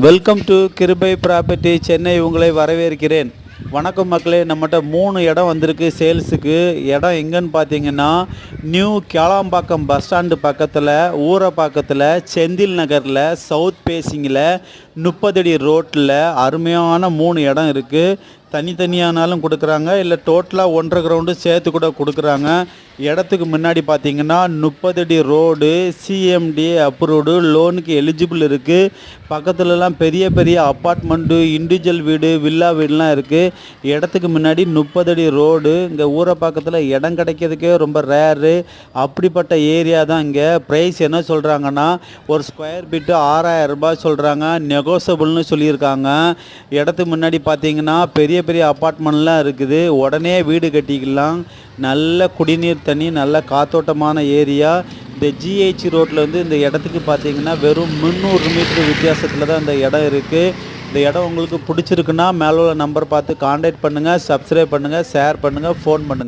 Welcome to கிருபை property Chennai உங்களை வரவேற்கிறேன். வணக்கம் மக்களே, நம்மகிட்ட 3 இடம் வந்திருக்கு சேல்ஸுக்கு. இடம் எங்கன்னு பார்த்தீங்கன்னா நியூ கேளாம்பாக்கம் பஸ் ஸ்டாண்டு பக்கத்தில், ஊரப்பாக்கத்தில், செந்தில் நகரில், சவுத் பேசிங்கில், 30 அடி ரோட்டில் அருமையான 3 இடம் இருக்குது. தனித்தனியானாலும் கொடுக்குறாங்க, இல்லை டோட்டலாக 1.5 கிரவுண்டு சேர்த்து கூட கொடுக்குறாங்க. இடத்துக்கு முன்னாடி பார்த்தீங்கன்னா 30 அடி ரோடு, சிஎம்டி அப்ரூவ்டு, லோனுக்கு எலிஜிபிள் இருக்குது. பக்கத்துலலாம் பெரிய பெரிய அப்பார்ட்மெண்ட்டு, இண்டிவிஜுவல் வீடு, வில்லா வீடுலாம் இருக்குது. இடத்துக்கு முன்னாடி 30 அடி ரோடு. இங்கே ஊரப்பாக்கத்தில் இடம் கிடைக்கிறதுக்கே ரொம்ப ரேரு. அப்படிப்பட்ட ஏரியா தான் இங்கே. ப்ரைஸ் என்ன சொல்கிறாங்கன்னா, ஒரு ஸ்கொயர் ஃபீட்டு 6000 ரூபாய் சொல்கிறாங்க. நெகோசபிள்னு சொல்லியிருக்காங்க. இடத்துக்கு முன்னாடி பார்த்தீங்கன்னா பெரிய பெரிய அப்பார்ட்மெண்ட்லாம் இருக்குது. உடனே வீடு கட்டிக்கலாம். நல்ல குடிநீர் தண்ணி, நல்ல காத்தோட்டமான ஏரியா. இந்த ஜிஹெச் ரோட்டில் வந்து இந்த இடத்துக்கு பார்த்தீங்கன்னா வெறும் 300 மீட்டர் வித்தியாசத்தில் தான் இந்த இடம் இருக்குது. இந்த இடம் உங்களுக்கு பிடிச்சிருக்குன்னா மேலே உள்ள நம்பர் பார்த்து கான்டாக்ட் பண்ணுங்கள், சப்ஸ்கிரைப் பண்ணுங்கள், ஷேர் பண்ணுங்கள், ஃபோன் பண்ணுங்கள்.